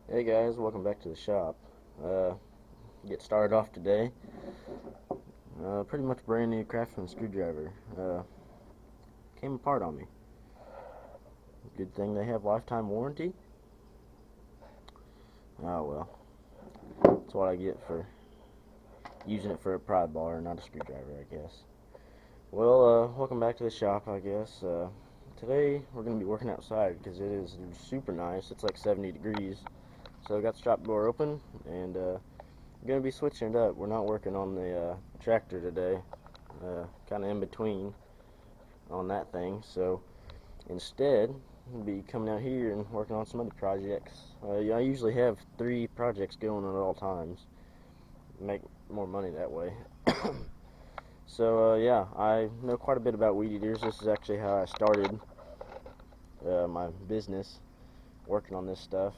Hey guys, welcome back to the shop. Uh, get started off today. Pretty much brand new Craftsman screwdriver. Came apart on me. Good thing they have lifetime warranty. Oh well, that's what I get for using it for a pry bar, not a screwdriver, I guess. Well, welcome back to the shop, I guess. Today we're gonna be working outside because it is super nice. It's like 70 degrees. So I got the shop door open and gonna be switching it up. We're not working on the tractor today, kind of in between on that thing. So instead, we'll be coming out here and working on some other projects. Yeah, I usually have 3 projects going on at all times. Make more money that way. So yeah, I know quite a bit about weed eaters. This is actually how I started my business, working on this stuff.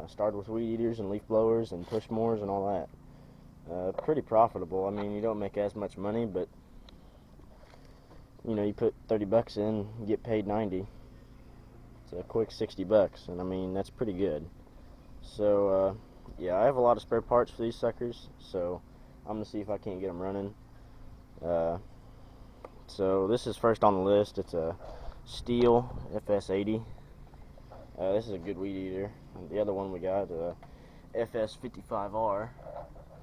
Started with weed eaters and leaf blowers and push mowers and all that. Pretty profitable. I mean, you don't make as much money, but you know, you put 30 bucks in, you get paid 90. It's a quick 60 bucks, and I mean, that's pretty good. So, yeah, I have a lot of spare parts for these suckers, so I'm gonna see if I can't get them running. So this is first on the list. It's a Stihl FS80. This is a good weed eater. And the other one we got, FS55R.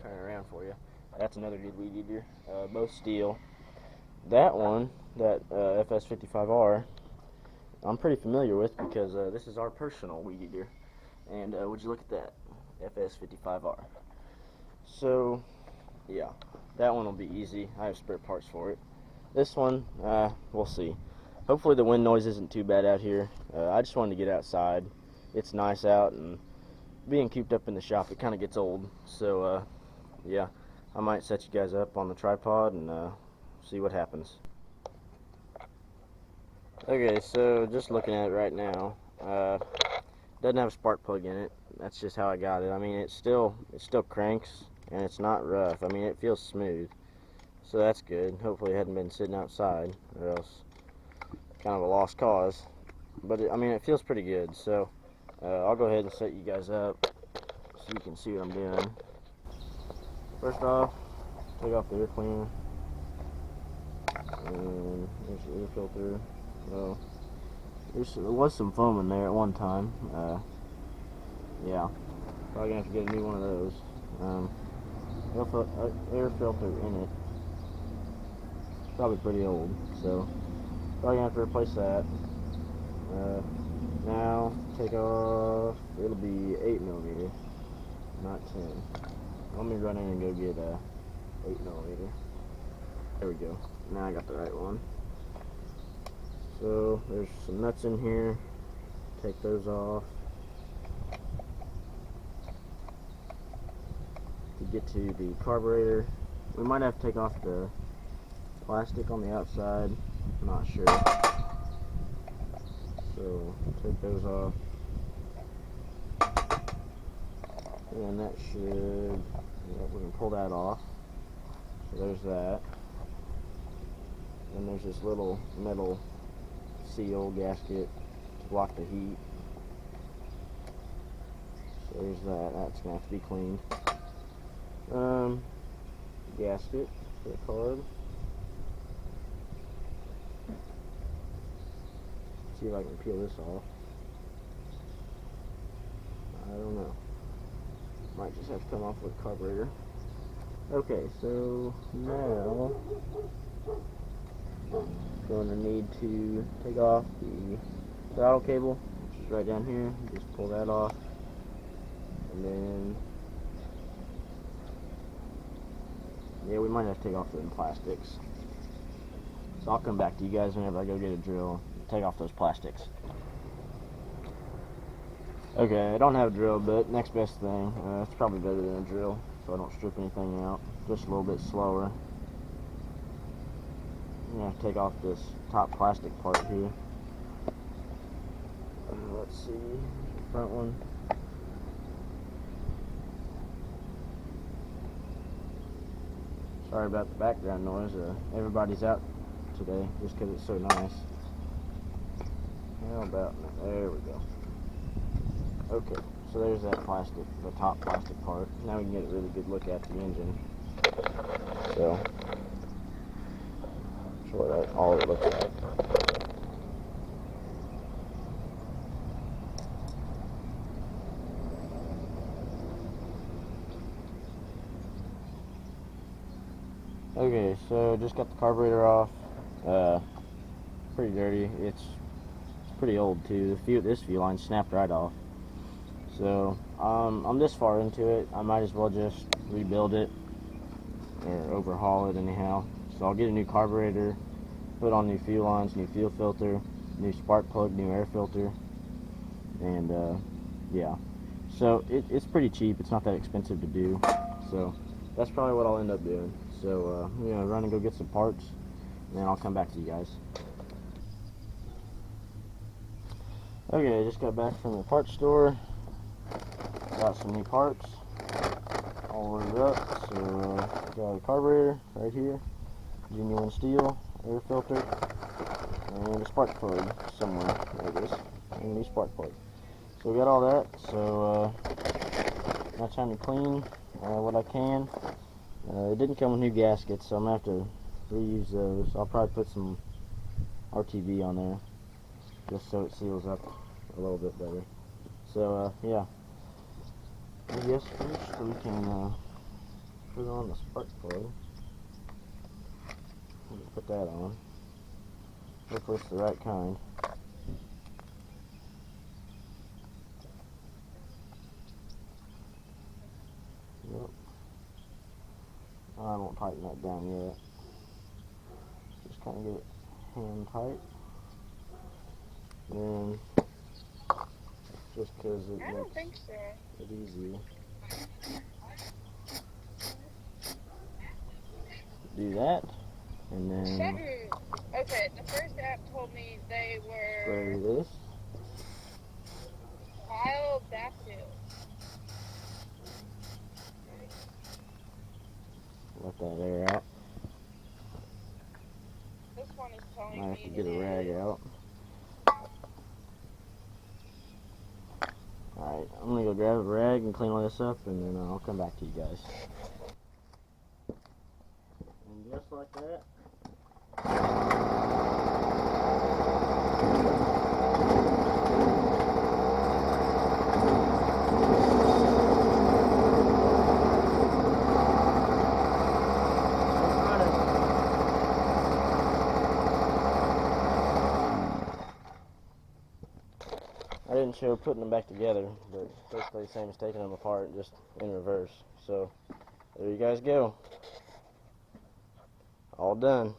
Turn it around for you. That's another good weed eater. Both Stihl. That one, that FS55R, I'm pretty familiar with because this is our personal weed eater. And would you look at that, FS55R. So, yeah, that one will be easy. I have spare parts for it. This one, we'll see. Hopefully the wind noise isn't too bad out here. I just wanted to get outside. It's nice out, and being cooped up in the shop, it kind of gets old. So, yeah, I might set you guys up on the tripod and see what happens. Okay, so just looking at it right now, doesn't have a spark plug in it. That's just how I got it. I mean, it still cranks, and it's not rough. I mean, it feels smooth, so that's good. Hopefully it hadn't been sitting outside, or else kind of a lost cause. But I mean, it feels pretty good. So I'll go ahead and set you guys up so you can see what I'm doing. First off, take off the air cleaner, and there's the air filter. Well, there was some foam in there at one time. Yeah, probably gonna have to get a new one of those. Air filter in it. Probably pretty old, so probably gonna have to replace that. Now take off. It'll be 8mm, not 10. Let me run in and go get a 8mm. There we go. Now I got the right one. So there's some nuts in here. Take those off. To get to the carburetor, we might have to take off the plastic on the outside. I'm not sure. So take those off. And that should, yeah, we can pull that off. So there's that. And there's this little metal seal gasket to block the heat. So there's that. That's gonna have to be cleaned. Gasket for the carb. See if I can peel this off. I don't know. Might just have to come off with the carburetor. Okay, so now going to need to take off the throttle cable, which is right down here. Just pull that off, and then yeah, we might have to take off the plastics. So I'll come back to you guys whenever I go get a drill and take off those plastics. Okay, I don't have a drill, but next best thing. It's probably better than a drill, so I don't strip anything out. Just a little bit slower. I'm gonna take off this top plastic part here. Let's see, the front one. Sorry about the background noise. Everybody's out today just because it's so nice. How about, there we go. Okay, so there's that plastic, the top plastic part. Now we can get a really good look at the engine. So, show what all it looks like. Okay, so just got the carburetor off. Pretty dirty. It's pretty old too. This fuel line snapped right off. So I'm this far into it, I might as well just rebuild it or overhaul it anyhow. So I'll get a new carburetor, put on new fuel lines, new fuel filter, new spark plug, new air filter, and yeah. So it's pretty cheap. It's not that expensive to do. So that's probably what I'll end up doing. So I'm gonna run and go get some parts, and then I'll come back to you guys. Okay, I just got back from the parts store. Got some new parts all ordered up. So got a carburetor right here, genuine Stihl, air filter, and a spark plug somewhere. There it is, and a new spark plug. So we got all that. So now time to clean what I can. It didn't come with new gaskets, so I'm gonna have to reuse those. I'll probably put some RTV on there just so it seals up a little bit better. So yeah, I guess first we can put on the spark plug. Put that on. Hopefully it's the right kind. Yep. I won't tighten that down yet. Just kind of get it hand tight. And just because it makes it easy. Do that, and then okay, the first app told me they were spray this. biobacterial. Let that air out. This one is telling I have me to get a rag out. Alright, I'm gonna go grab a rag and clean all this up, and then I'll come back to you guys. And just like that. I didn't show putting them back together, but basically the same as taking them apart, just in reverse. So there you guys go. All done.